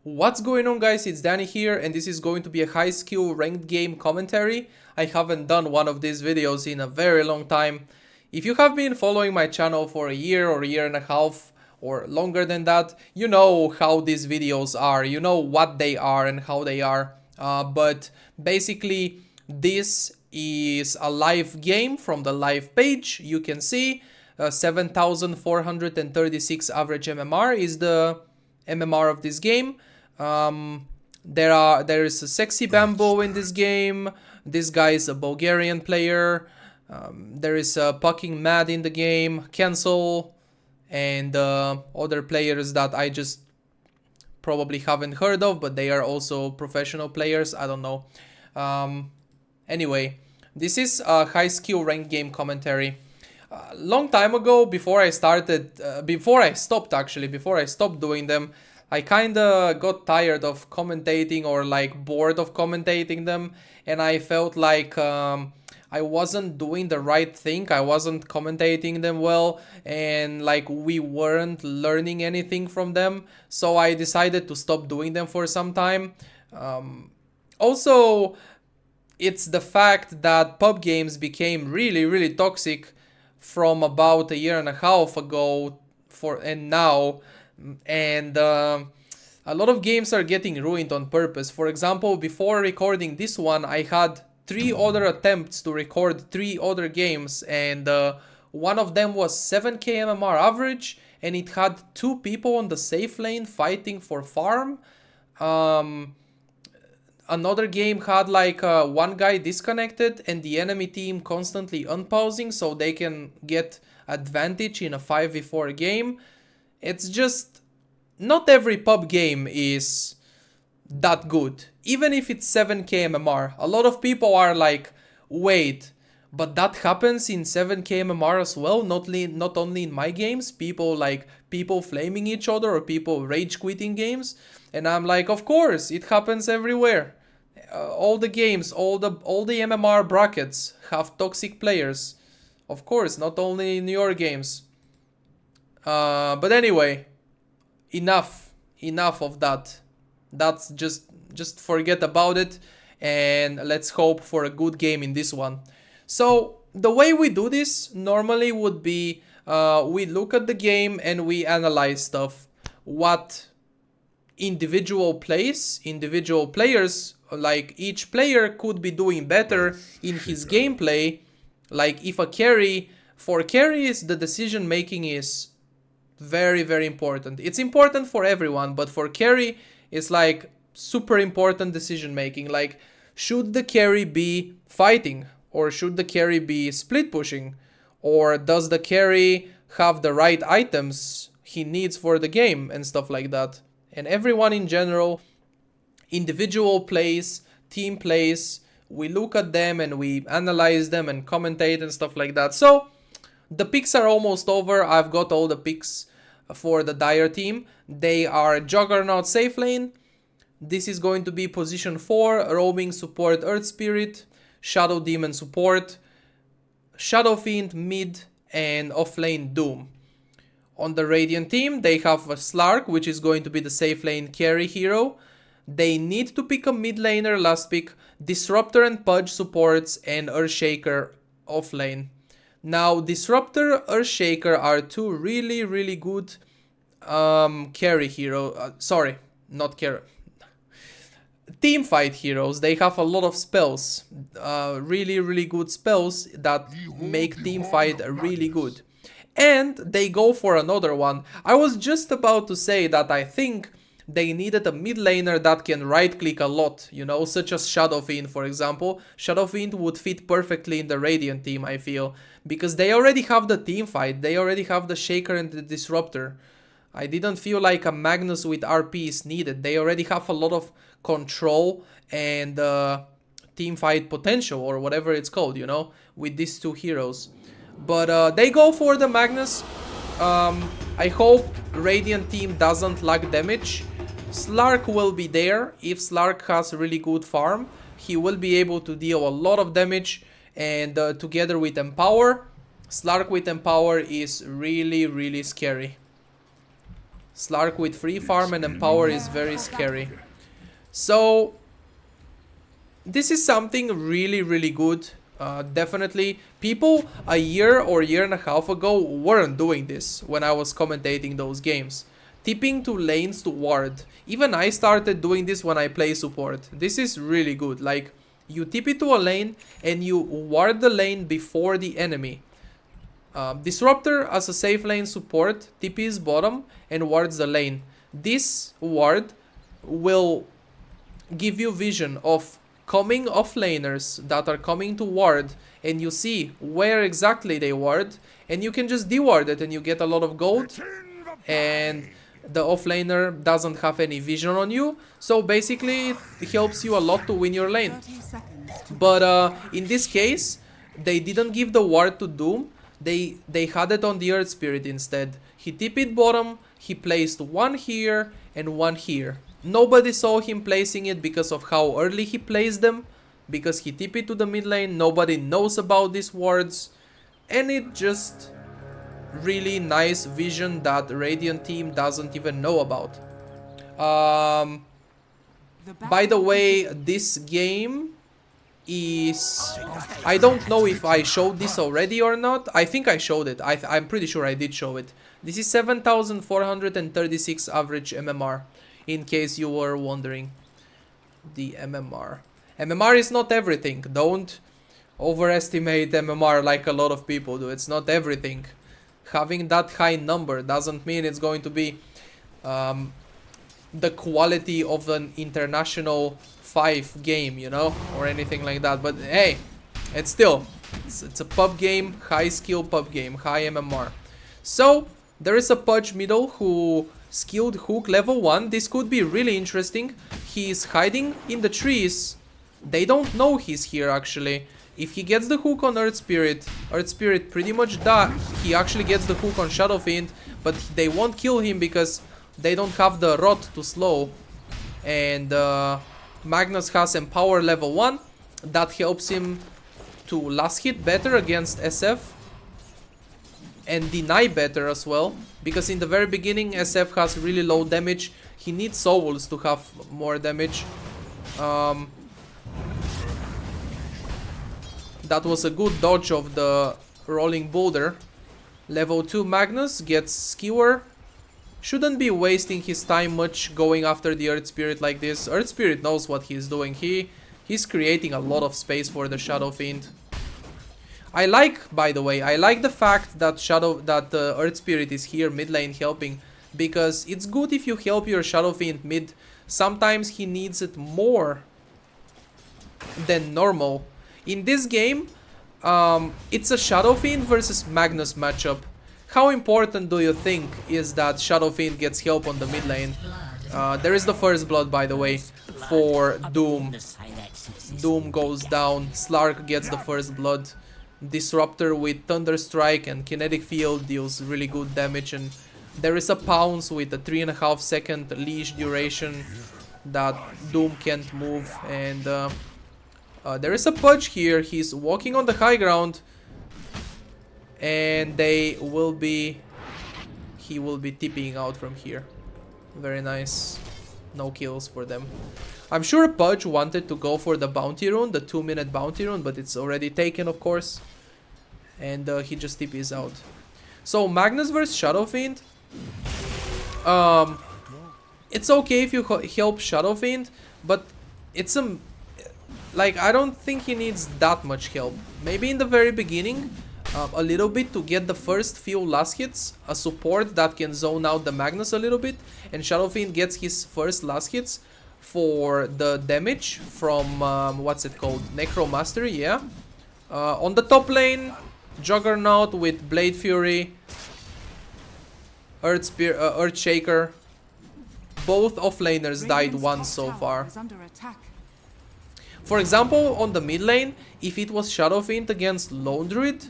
What's going on, guys? It's Danny here, and this is going to be a high skill ranked game commentary. I haven't done one of these videos in a very long time. If you have been following my channel for a year or a year and a half or longer than that, you know how these videos are, you know what they are and how they are. But basically this is a live game from the live page. You can see 7,436 average MMR is the MMR of this game. There is a sexy bamboo in this game. This guy is a Bulgarian player. There is a fucking mad in the game, cancel, and other players that I just probably haven't heard of, but they are also professional players. I don't know. Anyway, this is a high skill ranked game commentary. Long time ago, before I stopped doing them, I kinda got tired of commentating or like bored of commentating them, and I felt like I wasn't doing the right thing. I wasn't commentating them well, and like we weren't learning anything from them. So I decided to stop doing them for some time. Also, it's the fact that pub games became really toxic from about a year and a half ago and now. And a lot of games are getting ruined on purpose. For example, before recording this one, I had 3 other attempts to record 3 other games, and one of them was 7k MMR average, and it had 2 people on the safe lane fighting for farm. Another game had like one guy disconnected and the enemy team constantly unpausing so they can get advantage in a 5v4 game. It's just, not every pub game is that good. Even if it's 7k MMR. A lot of people are like, wait, but that happens in 7k MMR as well? Not only in my games, people flaming each other or people rage quitting games. And I'm like, of course, it happens everywhere. All the games, all the MMR brackets have toxic players. Of course, not only in your games. But anyway, enough of that. That's just forget about it, and let's hope for a good game in this one. So the way we do this normally would be we look at the game and we analyze stuff. What individual players, like each player could be doing better in his gameplay. Like if for carries, the decision making is very important. It's important for everyone, but for carry it's like super important decision making. Like, should the carry be fighting, or should the carry be split pushing, or does the carry have the right items he needs for the game and stuff like that. And everyone in general, individual plays, team plays, we look at them and we analyze them and commentate and stuff like that. So the picks are almost over. I've got all the picks for the Dire team. They are Juggernaut safe lane. This is going to be position 4, roaming support Earth Spirit, Shadow Demon support, Shadow Fiend mid, and offlane Doom. On the Radiant team, they have a Slark, which is going to be the safe lane carry hero. They need to pick a mid laner last pick, Disruptor and Pudge supports, and Earthshaker offlane. Now, Disruptor, Earthshaker are 2 really good carry hero. Sorry, not carry. Team fight heroes. They have a lot of spells. Really good spells that make team fight really good. And they go for another one. I was just about to say that I think they needed a mid laner that can right click a lot, you know, such as Shadow Fiend, for example. Shadow Fiend would fit perfectly in the Radiant team, I feel, because they already have the team fight, they already have the Shaker and the Disruptor. I didn't feel like a Magnus with RP is needed. They already have a lot of control and team fight potential, or whatever it's called, you know, with these 2 heroes. But they go for the Magnus. I hope Radiant team doesn't lack damage. Slark will be there. If Slark has really good farm, he will be able to deal a lot of damage, and together with Empower, Slark with Empower is really scary. Slark with free farm and empower is very scary. So this is something really good. Definitely people a year or year and a half ago weren't doing this when I was commentating those games. Tipping to lanes to ward. Even I started doing this when I play support. This is really good. Like, you tip it to a lane and you ward the lane before the enemy. Disruptor as a safe lane support TP's bottom and wards the lane. This ward will give you vision of coming offlaners that are coming to ward, and you see where exactly they ward, and you can just deward it and you get a lot of gold, and the offlaner doesn't have any vision on you, so basically it helps you a lot to win your lane. But in this case, they didn't give the ward to Doom, they had it on the Earth Spirit instead. He TP'd bottom, he placed one here and one here. Nobody saw him placing it because of how early he placed them, because he TP'd to the mid lane. Nobody knows about these wards, and it just really nice vision that Radiant team doesn't even know about. By the way, this game is... I don't know if I showed this already or not. I think I showed it. I'm pretty sure I did show it. This is 7,436 average MMR, in case you were wondering. The MMR. MMR is not everything. Don't overestimate MMR like a lot of people do. It's not everything. Having that high number doesn't mean it's going to be the quality of an international 5 game, you know, or anything like that. But hey, it's still, it's a pub game, high skill pub game, high MMR. So there is a Pudge middle who skilled hook level 1. This could be really interesting. He's hiding in the trees. They don't know he's here actually. If he gets the hook on Earth Spirit pretty much dies. He actually gets the hook on Shadow Fiend, but they won't kill him because they don't have the rot to slow. And Magnus has Empower level 1. That helps him to last hit better against SF. And deny better as well. Because in the very beginning SF has really low damage. He needs souls to have more damage. That was a good dodge of the rolling boulder. Level 2 Magnus gets Skewer. Shouldn't be wasting his time much going after the Earth Spirit like this. Earth Spirit knows what he's doing. He's creating a lot of space for the Shadow Fiend. I like, by the way, I like the fact that Earth Spirit is here mid lane helping, because it's good if you help your Shadow Fiend mid. Sometimes he needs it more than normal. In this game, it's a Shadow Fiend versus Magnus matchup. How important do you think is that Shadow Fiend gets help on the mid lane? There is the first blood, by the way, for Doom. Doom goes down, Slark gets the first blood. Disruptor with Thunder Strike and Kinetic Field deals really good damage, and there is a Pounce with a 3.5 second leash duration that Doom can't move, and there is a Pudge here. He's walking on the high ground, and he will be tipping out from here. Very nice. No kills for them. I'm sure Pudge wanted to go for the bounty rune, the 2-minute bounty rune, but it's already taken, of course. And he just TPs out. So Magnus versus Shadow Fiend. It's okay if you help Shadow Fiend, but it's like, I don't think he needs that much help. Maybe in the very beginning, a little bit to get the first few last hits, a support that can zone out the Magnus a little bit, and Shadow Fiend gets his first last hits for the damage from, what's it called, Necro Mastery, yeah. On the top lane, Juggernaut with Blade Fury, Earth Shaker. Both offlaners died once so far. For example, on the mid lane, if it was Shadow Fiend against Lone Druid,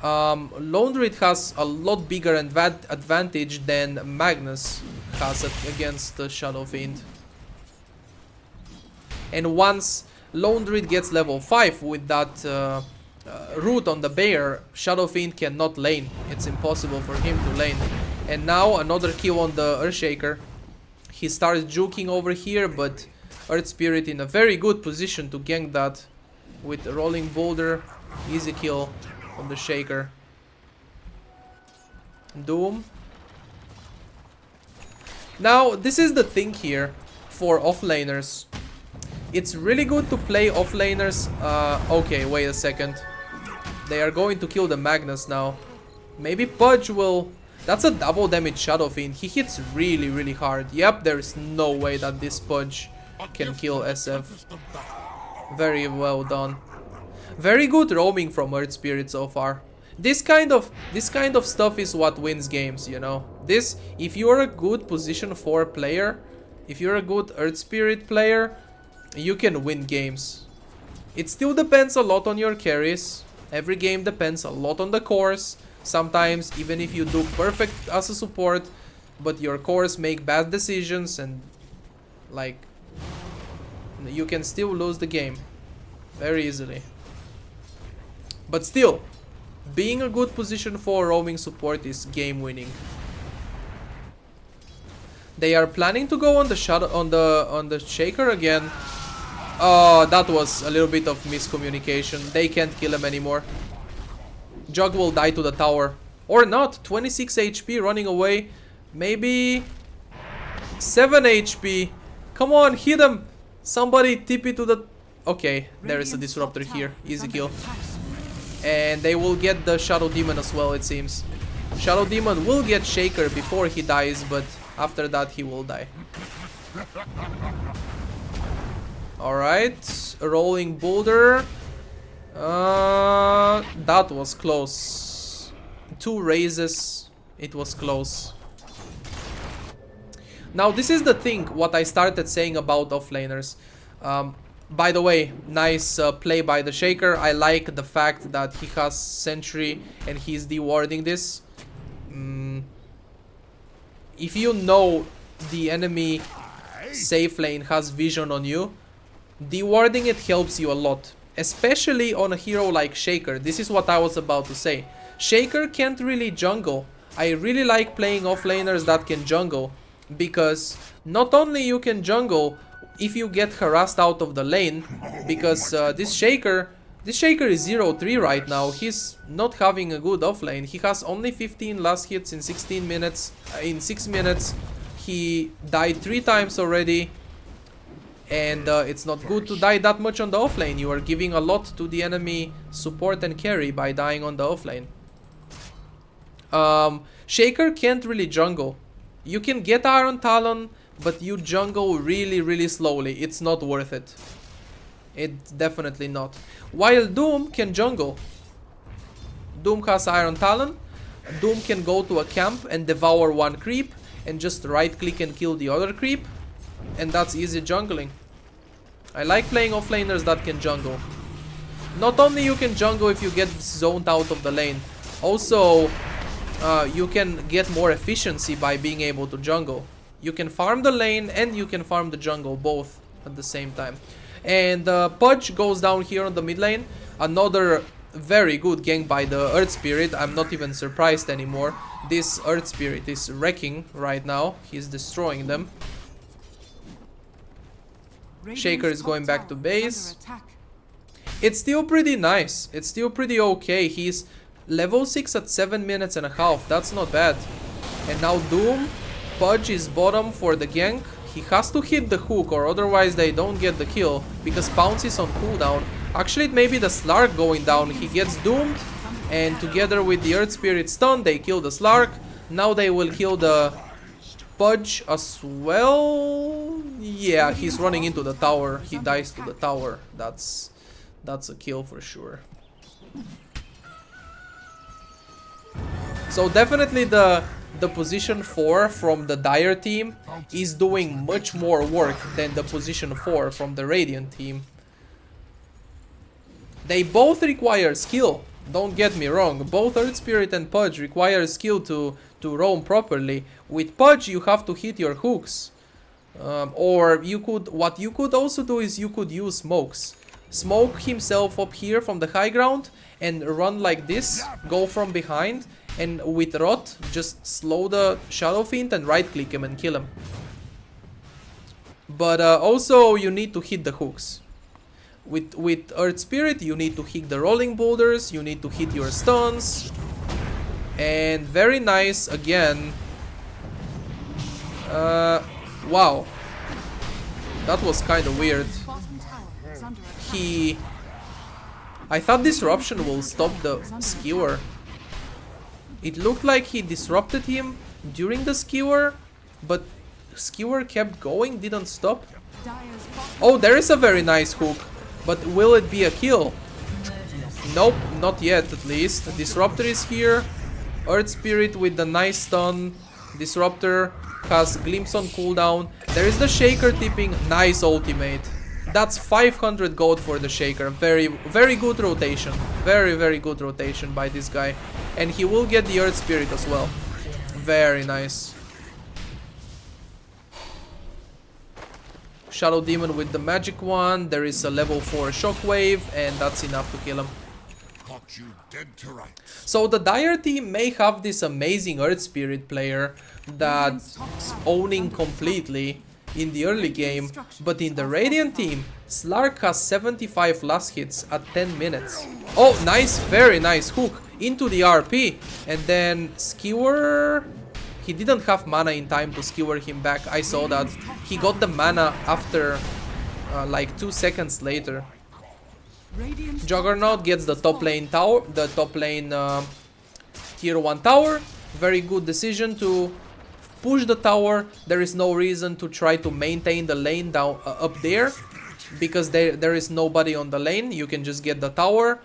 Lone Druid has a lot bigger advantage than Magnus has against the Shadow Fiend. And once Lone Druid gets level 5 with that root on the bear, Shadow Fiend cannot lane. It's impossible for him to lane. And now another kill on the Earthshaker. He starts juking over here, but Earth Spirit in a very good position to gank that with a rolling boulder. Easy kill on the Shaker. Doom. Now, this is the thing here for offlaners. It's really good to play offlaners. Okay, wait a second. They are going to kill the Magnus now. Maybe Pudge will... That's a double damage Shadow Fiend. He hits really, really hard. Yep, there is no way that this Pudge can kill SF. Very well done. Very good roaming from Earth Spirit so far. This kind of stuff is what wins games, you know. This, if you're a good position 4 player, if you're a good Earth Spirit player, you can win games. It still depends a lot on your carries. Every game depends a lot on the cores. Sometimes, even if you do perfect as a support, but your cores make bad decisions and, like, you can still lose the game very easily. But still, being a good position for roaming support is game winning. They are planning to go on the shadow on the Shaker again. Oh, that was a little bit of miscommunication. They can't kill him anymore. Jug will die to the tower. Or not. 26 HP running away. Maybe 7 HP. Come on, hit him. Somebody TP to the... Okay, there is a disruptor here. Easy kill. And they will get the Shadow Demon as well, it seems. Shadow Demon will get Shaker before he dies, but after that he will die. Alright, rolling boulder. That was close. 2 raises. It was close. Now this is the thing, what I started saying about offlaners. By the way, nice play by the Shaker. I like the fact that he has Sentry and he's dewarding this. If you know the enemy safe lane has vision on you, dewarding it helps you a lot. Especially on a hero like Shaker. This is what I was about to say. Shaker can't really jungle. I really like playing offlaners that can jungle. Because not only you can jungle if you get harassed out of the lane, because this Shaker is 0-3 right now. He's not having a good offlane. He has only 15 last hits in 16 minutes. In 6 minutes, he died 3 times already. And it's not good to die that much on the offlane. You are giving a lot to the enemy support and carry by dying on the offlane. Shaker can't really jungle. You can get Iron Talon, but you jungle really, really slowly. It's not worth it. It's definitely not. While Doom can jungle. Doom has Iron Talon. Doom can go to a camp and devour 1 creep and just right click and kill the other creep. And that's easy jungling. I like playing offlaners that can jungle. Not only you can jungle if you get zoned out of the lane. Also, you can get more efficiency by being able to jungle. You can farm the lane and you can farm the jungle both at the same time. And Pudge goes down here on the mid lane. Another very good gank by the Earth Spirit. I'm not even surprised anymore. This Earth Spirit is wrecking right now. He's destroying them. Shaker is going back to base. It's still pretty nice. It's still pretty okay. He's level 6 at 7 minutes and a half. That's not bad. And now Doom. Pudge is bottom for the gank. He has to hit the hook or otherwise they don't get the kill. Because Pounce is on cooldown. Actually, it may be the Slark going down. He gets doomed. And together with the Earth Spirit stun, they kill the Slark. Now they will kill the Pudge as well. Yeah, he's running into the tower. He dies to the tower. That's a kill for sure. So definitely the position 4 from the Dire team is doing much more work than the position 4 from the Radiant team. They both require skill. Don't get me wrong. Both Earth Spirit and Pudge require skill to roam properly. With Pudge, you have to hit your hooks. Or what you could also do is you could use smokes. Smoke himself up here from the high ground and run like this, go from behind, and with Rot, just slow the Shadow Fiend and right click him and kill him. But also you need to hit the hooks. With Earth Spirit you need to hit the rolling boulders, you need to hit your stuns. And very nice again. Wow. That was kind of weird. I thought Disruption will stop the Skewer. It looked like he disrupted him during the Skewer, but Skewer kept going, didn't stop. Oh, there is a very nice hook, but will it be a kill? Nope, not yet at least. Disruptor is here. Earth Spirit with the nice stun. Disruptor has Glimpse on cooldown. There is the Shaker tipping. Nice ultimate. That's 500 gold for the Shaker. Very, very good rotation. Very, very good rotation by this guy. And he will get the Earth Spirit as well. Very nice. Shadow Demon with the magic one. There is a level 4 Shockwave, and that's enough to kill him. So the Dire team may have this amazing Earth Spirit player that's owning completely in the early game, but in the Radiant team, Slark has 75 last hits at 10 minutes. Oh, nice, very nice hook into the RP, and then Skewer, he didn't have mana in time to skewer him back. I saw that. He got the mana after like 2 seconds later. Juggernaut gets the top lane tower, the top lane tier 1 tower. Very good decision to push the tower. There is no reason to try to maintain the lane down up there, because there is nobody on the lane. You can just get the tower.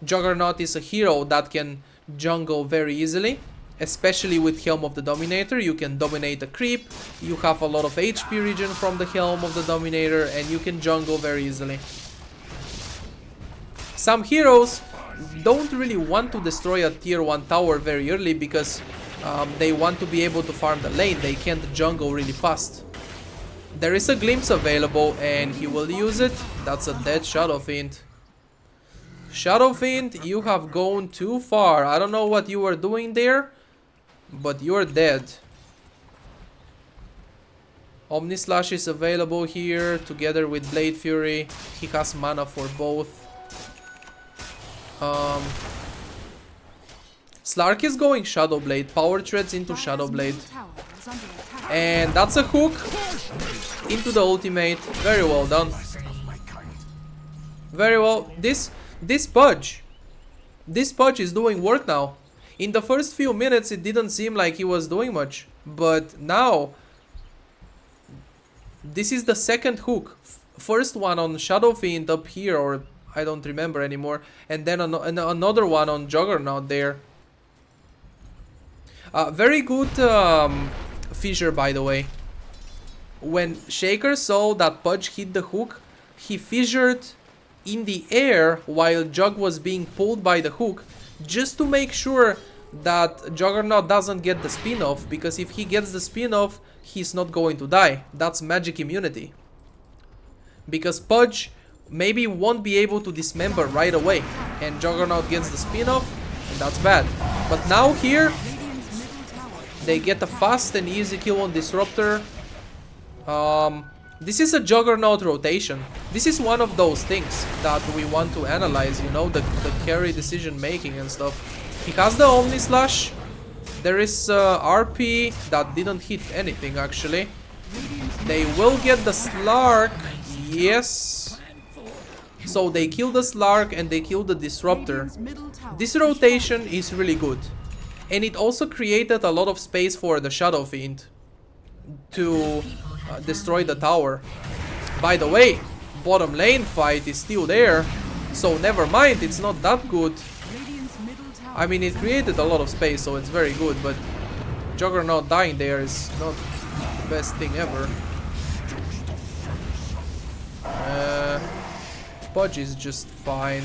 Juggernaut is a hero that can jungle very easily, especially with Helm of the Dominator. You can dominate a creep, you have a lot of HP regen from the Helm of the Dominator, and you can jungle very easily. Some heroes don't really want to destroy a tier 1 tower very early because they want to be able to farm the lane. They can't jungle really fast. There is a Glimpse available and he will use it. That's a dead Shadow Fiend. Shadow Fiend, you have gone too far. I don't know what you were doing there, but you're dead. Omni Slash is available here together with Blade Fury. He has mana for both. Slark is going Shadow Blade. Power Treads into Shadow Blade. And that's a hook into the ultimate. Very well done. Very well. This Pudge is doing work now. In the first few minutes it didn't seem like he was doing much, but now this is the second hook. First one on Shadow Fiend up here, or I don't remember anymore, and then another one on Juggernaut there. Very good fissure, by the way. When Shaker saw that Pudge hit the hook, he fissured in the air while Jug was being pulled by the hook, just to make sure that Juggernaut doesn't get the spin-off, because if he gets the spin-off, he's not going to die. That's magic immunity. Because Pudge maybe won't be able to dismember right away, and Juggernaut gets the spin-off, and that's bad. But now here, they get a fast and easy kill on Disruptor. This is a Juggernaut rotation. This is one of those things that we want to analyze, you know, the carry decision making and stuff. He has the Omni Slash. There is RP that didn't hit anything actually. They will get the Slark. Yes. So they kill the Slark and they kill the Disruptor. This rotation is really good. And it also created a lot of space for the Shadow Fiend to destroy the tower. By the way, bottom lane fight is still there, so never mind, it's not that good. I mean, it created a lot of space, so it's very good, but Juggernaut dying there is not the best thing ever. Pudge is just fine.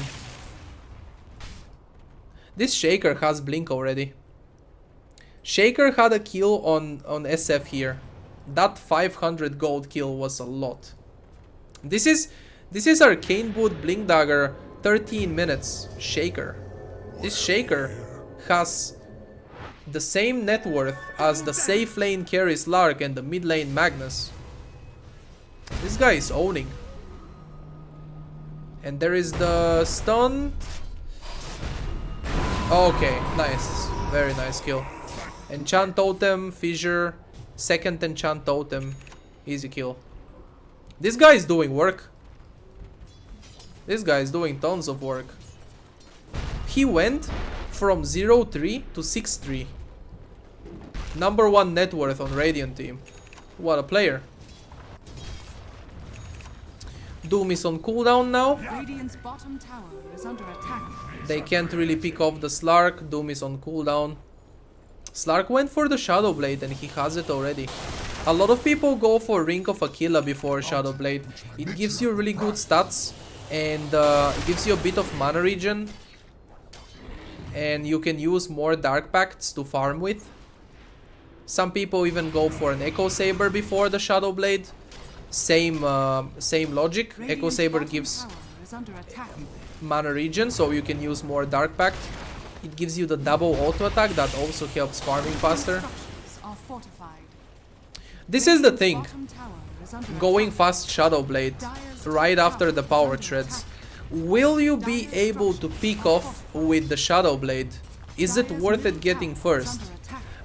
This Shaker has Blink already. Shaker had a kill on SF here. That 500 gold kill was a lot. This is Arcane Boot Blink Dagger 13 minutes Shaker. This Shaker has the same net worth as the safe lane carry Slark and the mid lane Magnus. This guy is owning. And there is the stun. Okay, nice. Very nice kill. Enchant Totem, Fissure, second Enchant Totem. Easy kill. This guy is doing work. This guy is doing tons of work. He went from 0-3 to 6-3. Number 1 net worth on Radiant team. What a player. Doom is on cooldown now. Radiant's bottom tower is under attack. They can't really pick off the Slark. Doom is on cooldown. Slark went for the Shadow Blade and he has it already. A lot of people go for Ring of Aquila before Shadow Blade. It gives you really good stats and it gives you a bit of mana regen. And you can use more Dark Pacts to farm with. Some people even go for an Echo Saber before the Shadow Blade. Same logic. Echo Saber gives mana regen, so you can use more Dark Pact. It gives you the double auto attack that also helps farming faster. This is the thing. Going fast Shadow Blade right after the power treads. Will you be able to pick off with the Shadow Blade? Is it worth it getting first?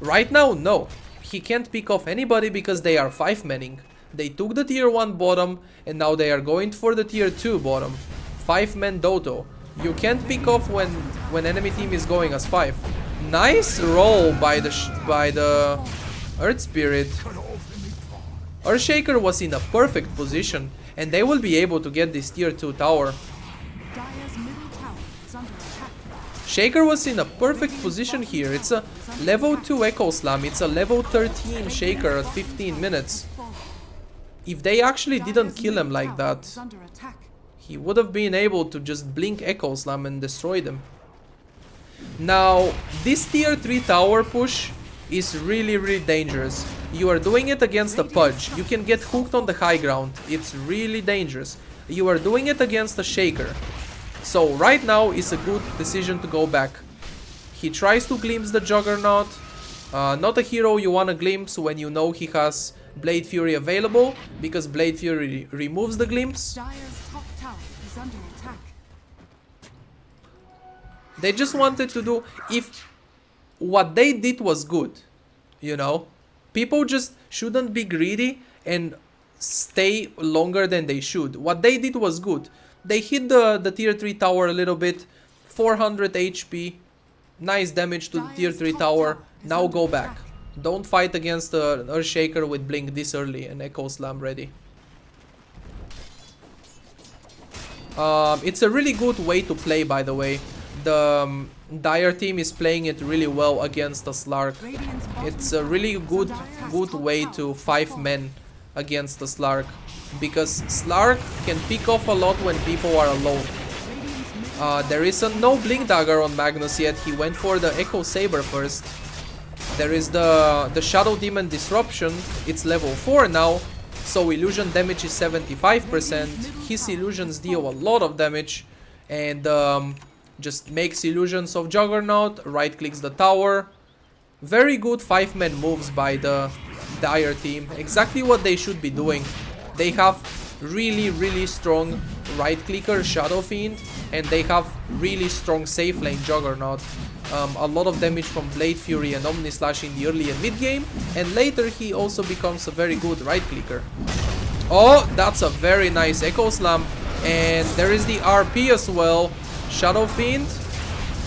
Right now, no. He can't pick off anybody because they are 5-manning. They took the tier 1 bottom and now they are going for the tier 2 bottom. 5-man Doto. You can't pick off when enemy team is going as 5. Nice roll by the Earth Spirit. Earthshaker was in a perfect position and they will be able to get this tier 2 tower. Shaker was in a perfect position here. It's a level 2 Echo Slam. It's a level 13 Shaker at 15 minutes. If they actually didn't kill him like that, he would have been able to just blink Echo Slam and destroy them. Now, this tier 3 tower push is really dangerous. You are doing it against a Pudge. You can get hooked on the high ground. It's really dangerous. You are doing it against a Shaker. So right now is a good decision to go back. He tries to glimpse the Juggernaut. Not a hero you want to glimpse when you know he has Blade Fury available, because Blade Fury removes the glimpse. They just wanted to do, if what they did was good, you know, people just shouldn't be greedy and stay longer than they should. What they did was good. They hit the tier 3 tower a little bit, 400 HP, nice damage to the tier 3 tower. Now go back. Don't fight against an Earthshaker with Blink this early and Echo Slam ready. It's a really good way to play, by the way. The Dire team is playing it really well against the Slark. It's a really good way to 5-man against the Slark, because Slark can pick off a lot when people are alone. There is no Blink Dagger on Magnus yet. He went for the Echo Saber first. There is the Shadow Demon Disruption. It's level 4 now, so illusion damage is 75%. His illusions deal a lot of damage and just makes illusions of Juggernaut, right clicks the tower. Very good 5-man moves by the Dire team. Exactly what they should be doing. They have really strong right clicker Shadow Fiend, and they have really strong safe lane Juggernaut. A lot of damage from Blade Fury and Omni Slash in the early and mid game, and later he also becomes a very good right clicker. Oh, that's a very nice Echo Slam, and there is the RP as well. Shadow Fiend,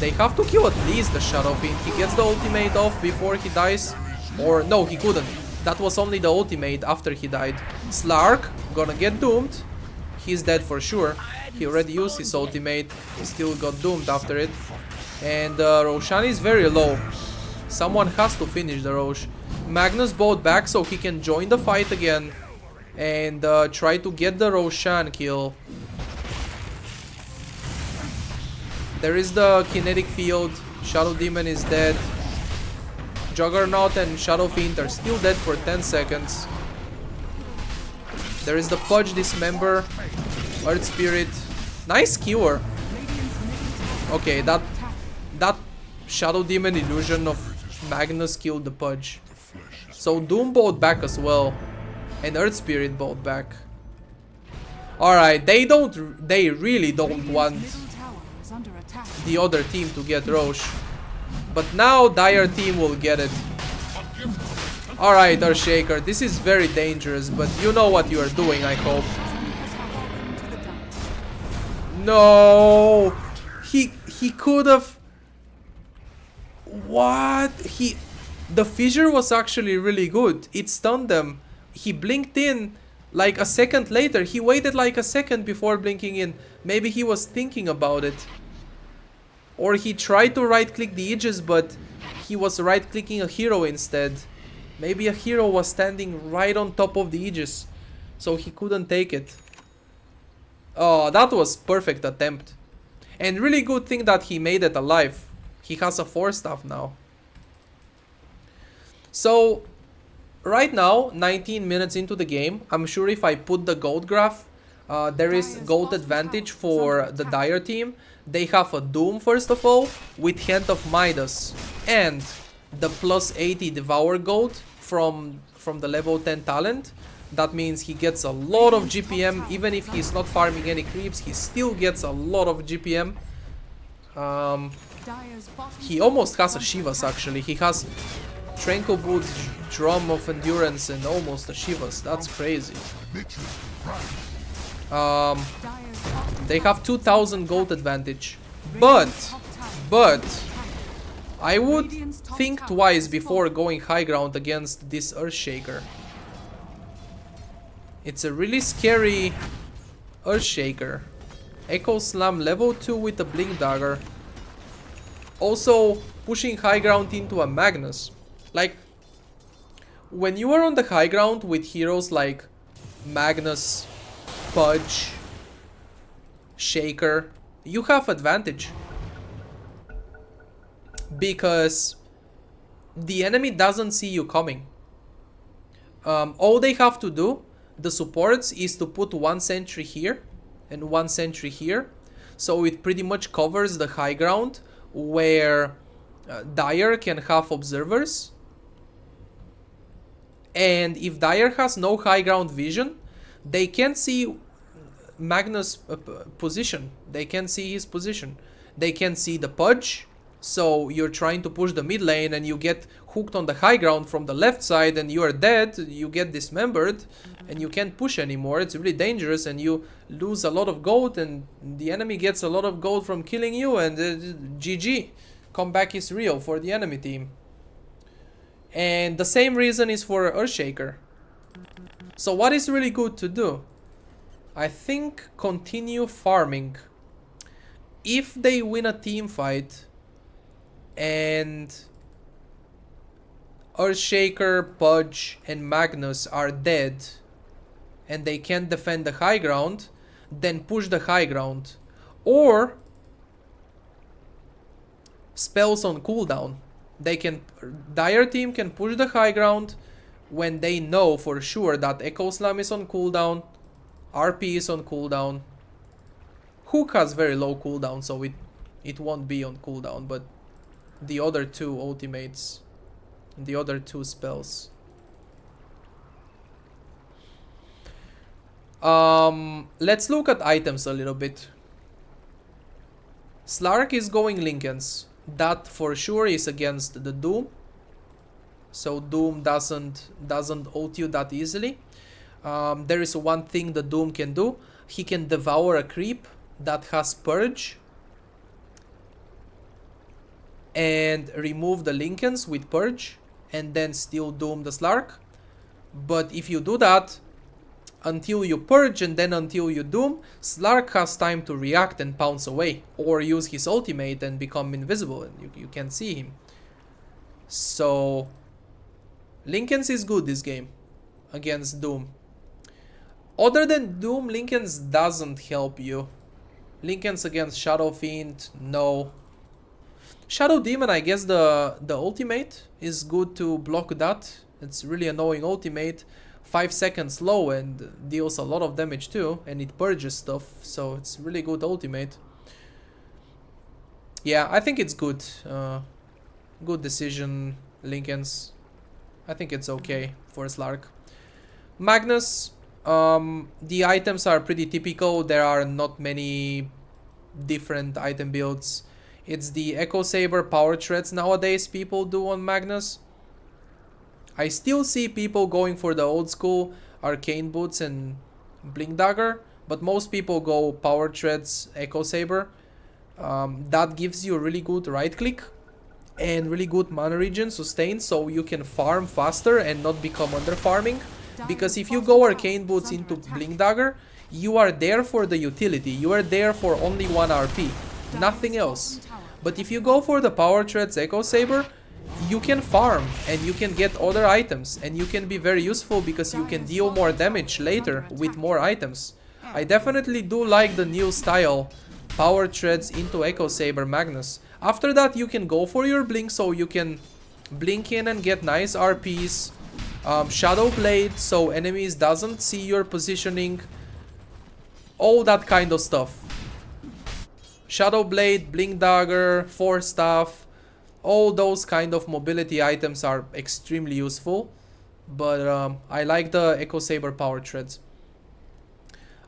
they have to kill at least the Shadow Fiend. He gets the ultimate off before he dies, or no, he couldn't. That was only the ultimate after he died. Slark gonna get doomed. He's dead for sure. He already used his ultimate. He still got doomed after it. And Roshan is very low. Someone has to finish the Rosh. Magnus bought back so he can join the fight again and try to get the Roshan kill. There is the kinetic field. Shadow Demon is dead. Juggernaut and Shadow Fiend are still dead for 10 seconds. There is the Pudge Dismember. Earth Spirit. Nice cure. Okay, that Shadow Demon illusion of Magnus killed the Pudge. So Doom bought back as well. And Earth Spirit bought back. Alright, they really don't want the other team to get Roche. But now Dire team will get it. Alright, Earthshaker, this is very dangerous, but you know what you are doing, I hope. No! He could have... What? The fissure was actually really good. It stunned them. He blinked in like a second later. He waited like a second before blinking in. Maybe he was thinking about it. Or he tried to right-click the Aegis, but he was right-clicking a hero instead. Maybe a hero was standing right on top of the Aegis, so he couldn't take it. Oh, that was perfect attempt. And really good thing that he made it alive. He has a 4-staff now. So, right now, 19 minutes into the game, I'm sure if I put the gold graph, there is gold advantage for the Dire team. They have a Doom first of all, with Hand of Midas, and the plus 80 Devour gold from the level 10 talent. That means he gets a lot of GPM, even if he's not farming any creeps, he still gets a lot of GPM. He almost has a Shivas actually, he has Tranquil Boots, Drum of Endurance and almost a Shivas, that's crazy. They have 2000 gold advantage, but I would think twice before going high ground against this Earthshaker. It's a really scary Earthshaker. Echo Slam level 2 with a Blink Dagger. Also pushing high ground into a Magnus. Like, when you are on the high ground with heroes like Magnus, Pudge, Shaker, you have advantage. Because the enemy doesn't see you coming. All they have to do, the supports, is to put 1 sentry here and 1 sentry here. So it pretty much covers the high ground where Dire can have observers. And if Dire has no high ground vision, they can't see Magnus' position. They can't see his position. They can see the Pudge. So you're trying to push the mid lane and you get hooked on the high ground from the left side and you are dead. You get dismembered and you can't push anymore. It's really dangerous and you lose a lot of gold and the enemy gets a lot of gold from killing you and GG. Comeback is real for the enemy team. And the same reason is for Earthshaker. So what is really good to do? I think continue farming. If they win a team fight and Earthshaker, Pudge and Magnus are dead and they can't defend the high ground, then push the high ground. Or spells on cooldown. They can, Dire team can push the high ground when they know for sure that Echo Slam is on cooldown, RP is on cooldown. Hook has very low cooldown, so it won't be on cooldown, but the other two ultimates, the other two spells. Let's look at items a little bit. Slark is going Linken's. That for sure is against the Doom. So Doom doesn't ult you that easily. There is one thing the Doom can do. He can devour a creep that has Purge and remove the Linken's with Purge and then still Doom the Slark. But if you do that, until you Purge and then until you Doom, Slark has time to react and pounce away or use his ultimate and become invisible and you can't see him. So Linken's is good this game against Doom. Other than Doom, Linken's doesn't help you. Linken's against Shadow Fiend, no. Shadow Demon, I guess the ultimate is good to block that. It's really annoying ultimate. 5 seconds low and deals a lot of damage too, and it purges stuff, so it's really good ultimate. Yeah, I think it's good. Good decision. Lincolns. I think it's okay for Slark. Magnus, the items are pretty typical. There are not many different item builds. It's the Echo Saber power threads nowadays people do on Magnus. I still see people going for the old school arcane boots and blink dagger, but most people go power threads, Echo Saber. That gives you a really good right click and really good mana regen sustain, so you can farm faster and not become under farming. Because if you go arcane boots into blink dagger, you are there for the utility. You are there for only 1 RP, nothing else. But if you go for the power threads Echo Saber, you can farm and you can get other items and you can be very useful because you can deal more damage later with more items. I definitely do like the new style, power threads into Echo Saber Magnus. After that you can go for your blink, so you can blink in and get nice RPs. Shadow Blade, so enemies doesn't see your positioning. All that kind of stuff. Shadow Blade, Blink Dagger, Force Staff, all those kind of mobility items are extremely useful. But I like the Echo Saber power threads.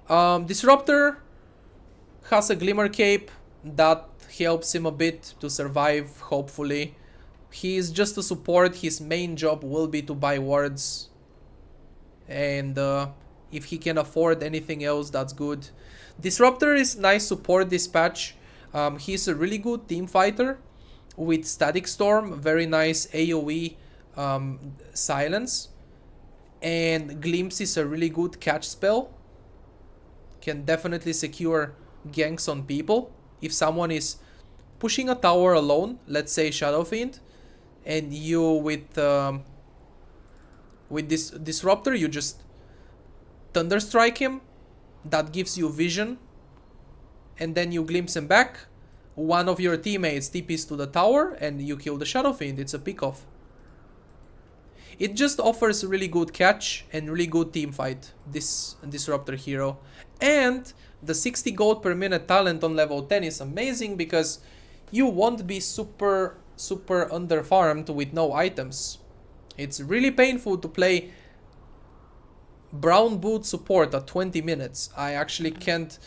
Disruptor has a Glimmer Cape that helps him a bit to survive, hopefully. He is just a support. His main job will be to buy wards. And if he can afford anything else, that's good. Disruptor is nice support this patch. He's a really good team fighter with Static Storm, very nice AoE silence. And Glimpse is a really good catch spell. Can definitely secure ganks on people. If someone is pushing a tower alone, let's say Shadow Fiend, and you with this Disruptor, you just Thunderstrike him. That gives you vision. And then you glimpse him back. One of your teammates TPs to the tower and you kill the Shadow Fiend. It's a pick-off. It just offers a really good catch and really good team fight, this Disruptor hero. And the 60 gold per minute talent on level 10 is amazing because you won't be super underfarmed with no items. It's really painful to play brown boot support at 20 minutes. I actually can't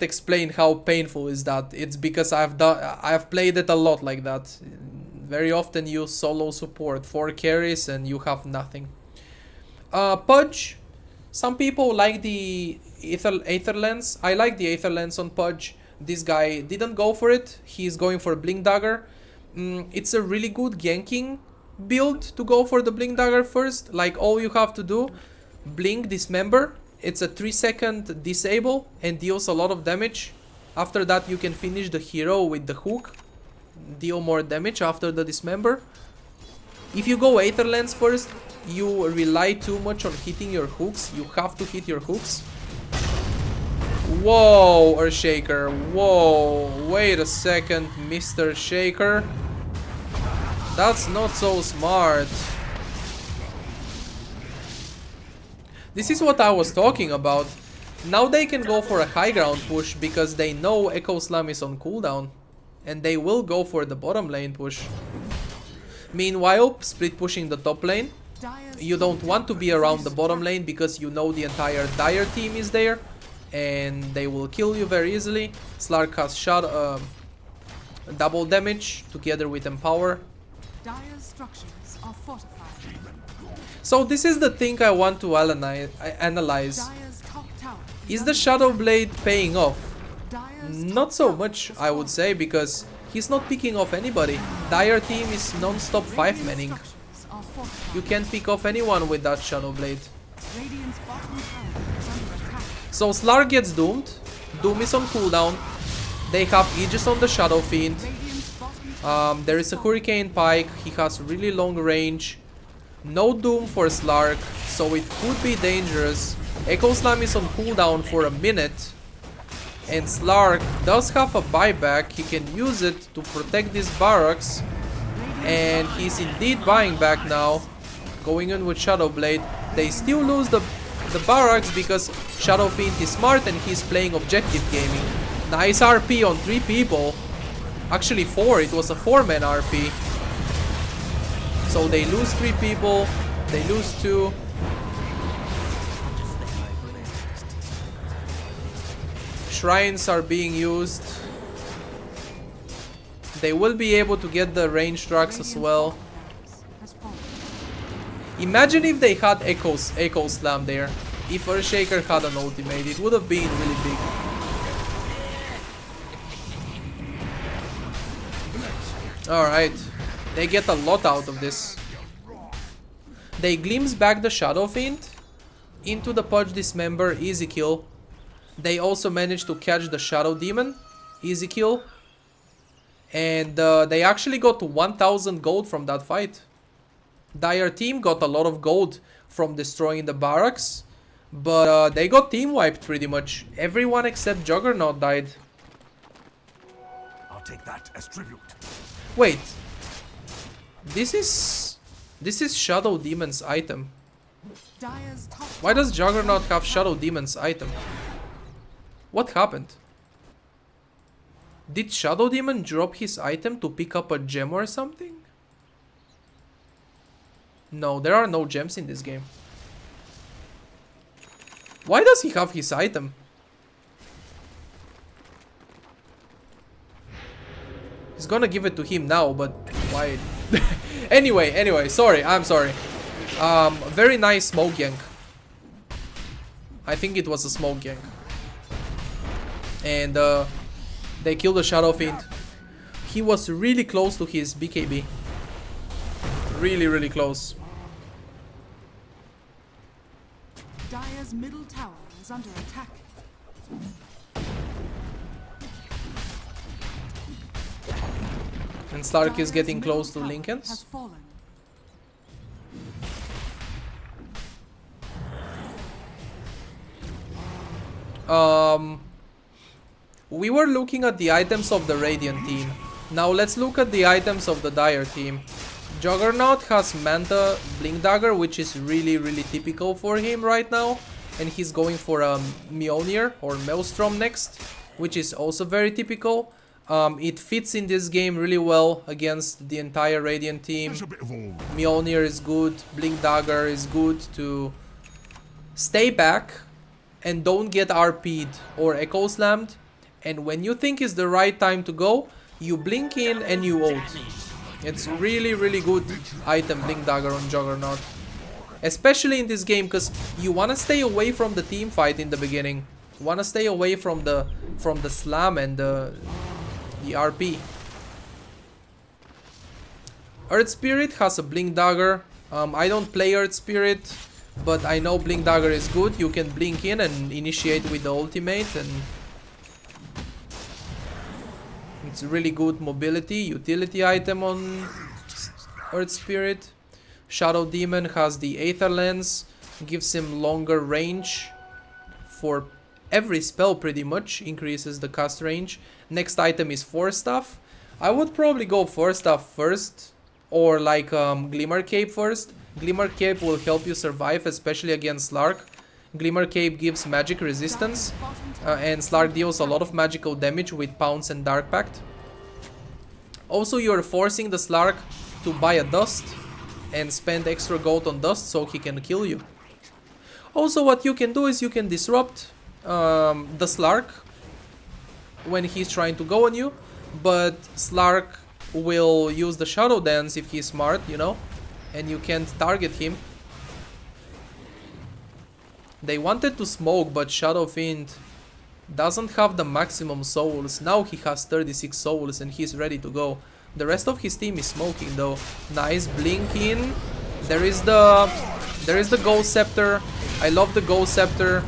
explain how painful is that. It's because I've played it a lot like that. Very often you solo support 4 carries and you have nothing. Pudge. Some people like the Aether Lens. I like the Aether Lens on Pudge. This guy didn't go for it. He's going for Blink Dagger. It's a really good ganking build to go for the Blink Dagger first. Like, all you have to do, Blink Dismember. It's a 3-second disable and deals a lot of damage. After that you can finish the hero with the hook. Deal more damage after the Dismember. If you go Aether Lens first, you rely too much on hitting your hooks. You have to hit your hooks. Whoa, Earthshaker. Whoa, wait a second, Mr. Shaker. That's not so smart. This is what I was talking about. Now they can go for a high ground push because they know Echo Slam is on cooldown. And they will go for the bottom lane push. Meanwhile, split pushing the top lane. You don't want to be around the bottom lane because you know the entire Dire team is there. And they will kill you very easily. Slark has shot double damage together with Empower. Dire's structures are fortified. So this is the thing I want to analyze. Dire's top tower Is the Shadow Blade paying off? Dire's Not so much, I would say, because he's not picking off anybody. Dire team is non-stop 5-manning. structures are fortified. You can't pick off anyone with that Shadow Blade. Radiant's bottom tower is under attack. So Slark gets doomed. Doom is on cooldown. They have Aegis on the Shadow Fiend. Radiant's bottom tower There is a Hurricane Pike. He has really long range. No Doom for Slark, so it could be dangerous. Echo Slam is on cooldown for a minute. And Slark does have a buyback. He can use it to protect these barracks. And he's indeed buying back now. Going in with Shadow Blade. They still lose the barracks because Shadow Fiend is smart and he's playing objective gaming. Nice RP on 3 people. Actually 4, it was a 4-man RP. So they lose 3 people, they lose 2. Shrines are being used. They will be able to get the range trucks as well. Imagine if they had Echo Slam there. If Earthshaker had an ultimate, it would have been really big. Alright, they get a lot out of this. They glimpse back the Shadow Fiend into the Pudge Dismember, easy kill. They also managed to catch the Shadow Demon, easy kill. And they actually got 1000 gold from that fight. Dire team got a lot of gold from destroying the barracks, but they got team wiped pretty much. Everyone except Juggernaut died. I'll take that as tribute. Wait, this is Shadow Demon's item. Why does Juggernaut have Shadow Demon's item? What happened? Did Shadow Demon drop his item to pick up a gem or something? No, there are no gems in this game. Why does he have his item? He's gonna give it to him now, but why? Anyway, sorry, I'm sorry. Very nice smoke gank. I think it was a smoke gank. And they killed the Shadow Fiend. He was really close to his BKB. Really close. Dire's middle tower is under attack. And Slark is Dire's getting middle close to tower Linken's. has fallen. We were looking at the items of the Radiant team. Now let's look at the items of the Dire team. Juggernaut has Manta Blink Dagger, which is really typical for him right now. And he's going for a Mjolnir or Maelstrom next, which is also very typical. It fits in this game really well against the entire Radiant team. Mjolnir is good, Blink Dagger is good to stay back and don't get RP'd or Echo Slammed. And when you think is the right time to go, you blink in and you ult. It's really good item, Blink Dagger on Juggernaut. Especially in this game, because you want to stay away from the team fight in the beginning. You want to stay away from the slam and the RP. Earth Spirit has a Blink Dagger. I don't play Earth Spirit, but I know Blink Dagger is good. You can blink in and initiate with the ultimate, and it's a really good mobility, utility item on Earth Spirit. Shadow Demon has the Aether Lens, gives him longer range for every spell pretty much, increases the cast range. Next item is Force Staff. I would probably go Force Staff first, or like Glimmer Cape first. Glimmer Cape will help you survive, especially against Slark. Glimmer Cape gives magic resistance, and Slark deals a lot of magical damage with Pounce and Dark Pact. Also, you're forcing the Slark to buy a Dust and spend extra gold on Dust so he can kill you. Also, what you can do is you can disrupt the Slark when he's trying to go on you, but Slark will use the Shadow Dance if he's smart, you know, and you can't target him. They wanted to smoke, but Shadow Fiend doesn't have the maximum souls. Now he has 36 souls and he's ready to go. The rest of his team is smoking though. Nice blink in. There is the Ghost Scepter. I love the Ghost Scepter.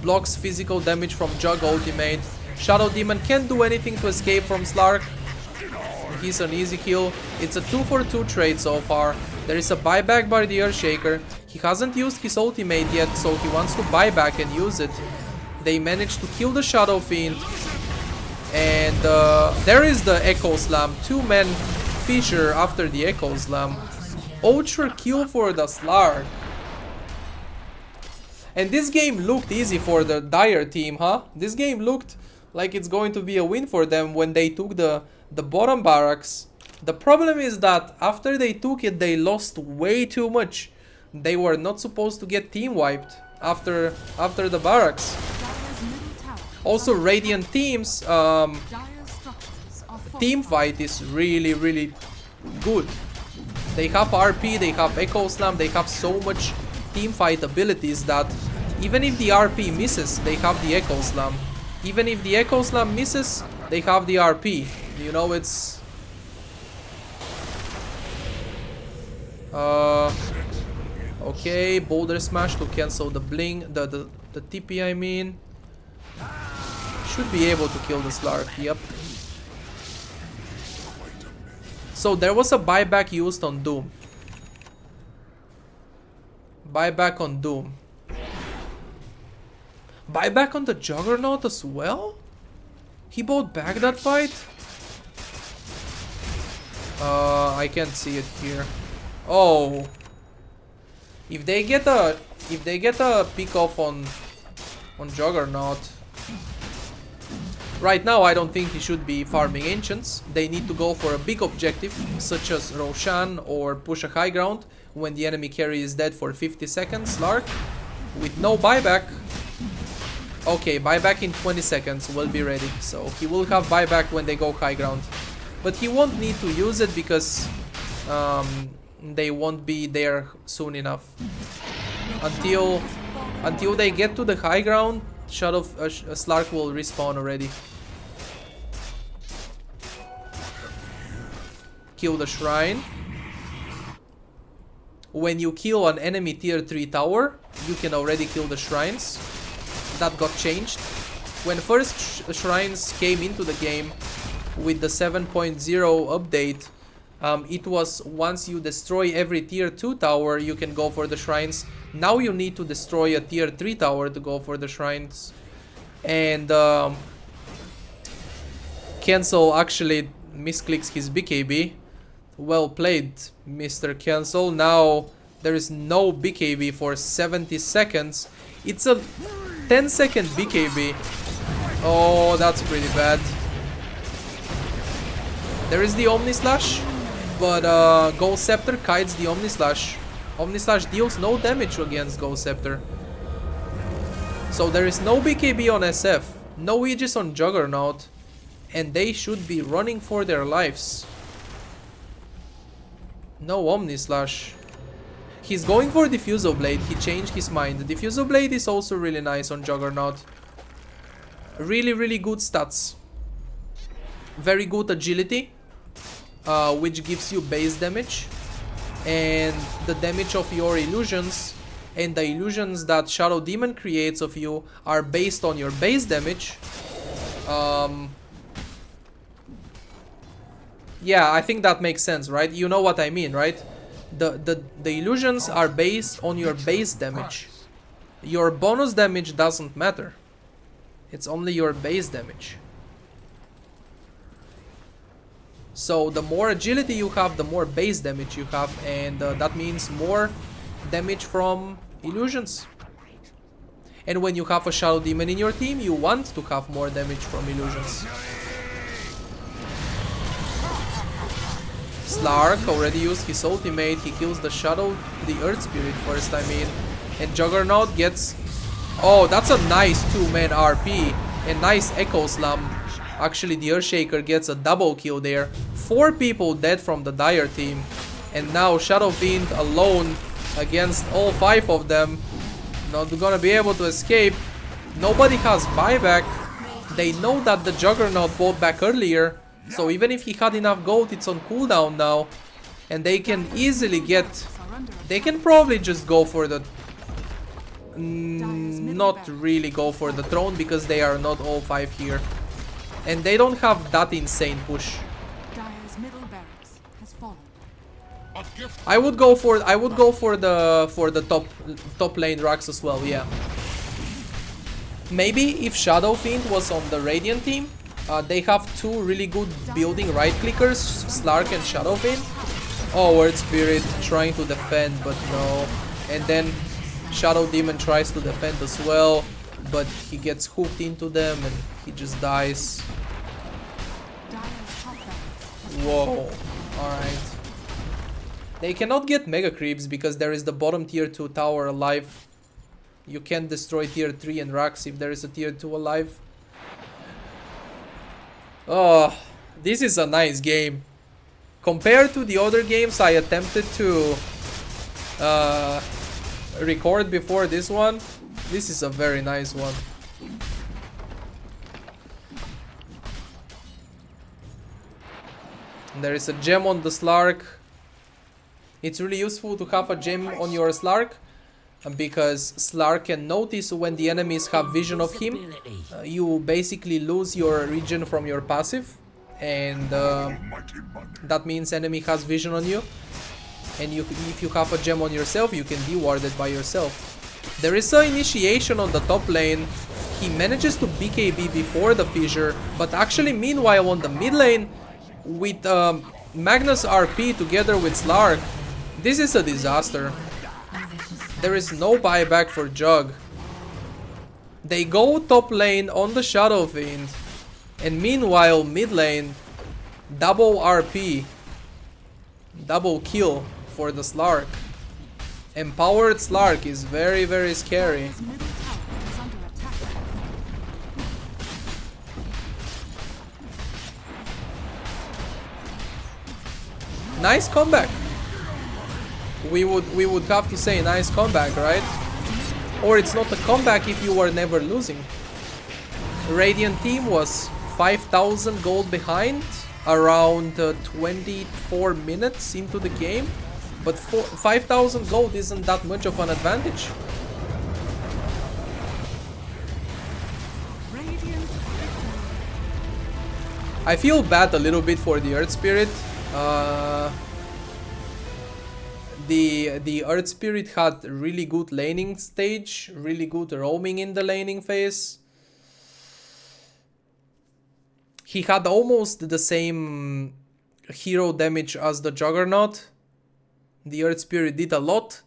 Blocks physical damage from Jug ultimate. Shadow Demon can't do anything to escape from Slark. He's an easy kill. It's a 2-for-2 trade so far. There is a buyback by the Earthshaker. He hasn't used his ultimate yet, so he wants to buy back and use it. They managed to kill the Shadow Fiend. And there is the Echo Slam. 2-man Fisher after the Echo Slam. Ultra kill for the Slark. And this game looked easy for the Dire team, huh? This game looked like it's going to be a win for them when they took the bottom barracks. The problem is that after they took it, they lost way too much. They were not supposed to get team wiped after the barracks. Dire's middle tower Also, Radiant teams, Dire's structures are team fight is really good. They have RP, they have Echo Slam, they have so much team fight abilities that even if the RP misses, they have the Echo Slam. Even if the Echo Slam misses, they have the RP. You know, it's... okay, Boulder Smash to cancel the bling, the TP, I mean. Should be able to kill the Slark, yep. So there was a buyback used on Doom. Buyback on Doom. Buyback on the Juggernaut as well? He bought back that fight? I can't see it here. Oh. If they get a pick off on Juggernaut. Right now I don't think he should be farming Ancients. They need to go for a big objective, such as Roshan, or push a high ground when the enemy carry is dead for 50 seconds. Lark, with no buyback. Okay, buyback in 20 seconds, will be ready. So he will have buyback when they go high ground. But he won't need to use it because they won't be there soon enough. Until they get to the high ground, Slark will respawn already. Kill the shrine. When you kill an enemy tier 3 tower, you can already kill the shrines. That got changed. When first shrines came into the game with the 7.0 update, it was once you destroy every tier 2 tower, you can go for the shrines. Now you need to destroy a tier 3 tower to go for the shrines. And Cancel actually misclicks his BKB. Well played, Mr. Cancel. Now there is no BKB for 70 seconds. It's a 10-second BKB. Oh, that's pretty bad. There is the Omni Slash, but Ghost Scepter kites the Omni Slash. Omni Slash deals no damage against Ghost Scepter. So there is no BKB on SF, no Aegis on Juggernaut, and they should be running for their lives. No Omni Slash. He's going for Diffusal Blade, he changed his mind. The Diffusal Blade is also really nice on Juggernaut. Really good stats. Very good agility, which gives you base damage. And the damage of your illusions and the illusions that Shadow Demon creates of you are based on your base damage. Yeah, I think that makes sense, right? You know what I mean, right? The illusions are based on your base damage. Your bonus damage doesn't matter. It's only your base damage. So the more agility you have, the more base damage you have, and that means more damage from illusions. And when you have a Shadow Demon in your team, you want to have more damage from illusions. Slark already used his ultimate, he kills the Earth Spirit first, I mean. And Juggernaut gets... Oh, that's a nice 2-man RP, and nice Echo Slam. Actually, the Earthshaker gets a double kill there. 4 people dead from the Dire team. And now Shadow Fiend alone against all 5 of them. Not gonna be able to escape. Nobody has buyback. They know that the Juggernaut bought back earlier. So even if he had enough gold, it's on cooldown now. And they can easily get... They can probably just go for the... not really go for the throne, because they are not all 5 here. And they don't have that insane push. I would go for the top lane Rax as well, yeah. Maybe if Shadow Fiend was on the Radiant team, they have 2 really good building right clickers, Slark and Shadow Fiend. Oh, Earth Spirit trying to defend, but no. And then Shadow Demon tries to defend as well, but he gets hooked into them and he just dies. Whoa. Alright. They cannot get mega creeps because there is the bottom tier 2 tower alive. You can't destroy tier 3 and racks if there is a tier 2 alive. Oh, this is a nice game. Compared to the other games I attempted to record before this one, this is a very nice one. There is a gem on the Slark. It's really useful to have a gem on your Slark because Slark can notice when the enemies have vision of him. You basically lose your regen from your passive, and that means enemy has vision on you. And if you have a gem on yourself, you can deward it by yourself. There is an initiation on the top lane. He manages to BKB before the fissure, but actually meanwhile on the mid lane, with Magnus RP together with Slark, this is a disaster. There is no buyback for Jug. They go top lane on the Shadow Fiend, and meanwhile mid lane, double RP, double kill for the Slark. Empowered Slark is very, very scary. Dire's middle tower is under attack. Nice comeback. We would have to say nice comeback, right? Or it's not a comeback if you were never losing. Radiant team was 5,000 gold behind around 24 minutes into the game, but 5,000 gold isn't that much of an advantage. Radiant victory. I feel bad a little bit for the Earth Spirit. The Earth Spirit had really good laning stage, really good roaming in the laning phase. He had almost the same hero damage as the Juggernaut. The Earth Spirit did a lot,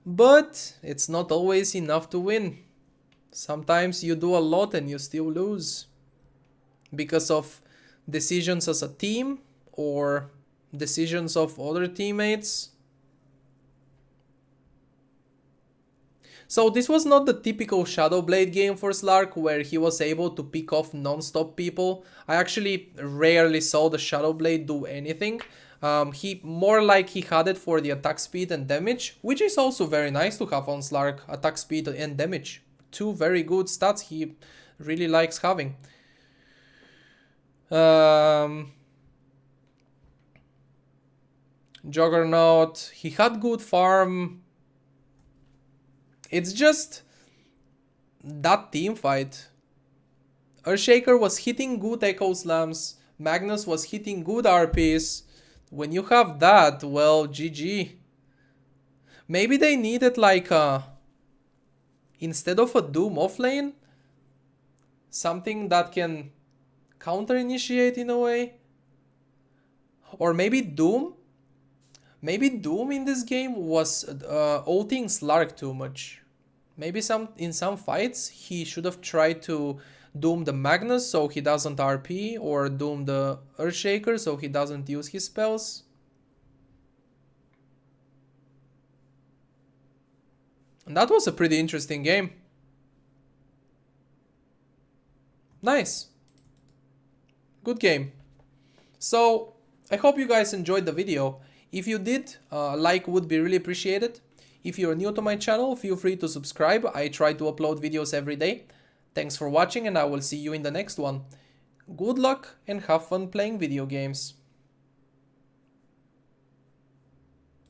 but it's not always enough to win. Sometimes you do a lot and you still lose because of decisions as a team or decisions of other teammates. So this was not the typical Shadowblade game for Slark where he was able to pick off non-stop people. I actually rarely saw the Shadowblade do anything. He more like he had it for the attack speed and damage, which is also very nice to have on Slark, attack speed and damage. Two very good stats he really likes having. Juggernaut, he had good farm. It's just that team fight. Earthshaker was hitting good Echo Slams. Magnus was hitting good RPs. When you have that, well, GG. Maybe they needed like instead of a Doom offlane, something that can counter-initiate in a way. Or maybe Doom. Maybe Doom in this game was ulting Slark too much. Maybe in some fights he should have tried to Doom the Magnus so he doesn't RP, or Doom the Earthshaker so he doesn't use his spells. And that was a pretty interesting game. Nice. Good game. So, I hope you guys enjoyed the video. If you did, a like would be really appreciated. If you're new to my channel, feel free to subscribe. I try to upload videos every day. Thanks for watching, and I will see you in the next one. Good luck and have fun playing video games.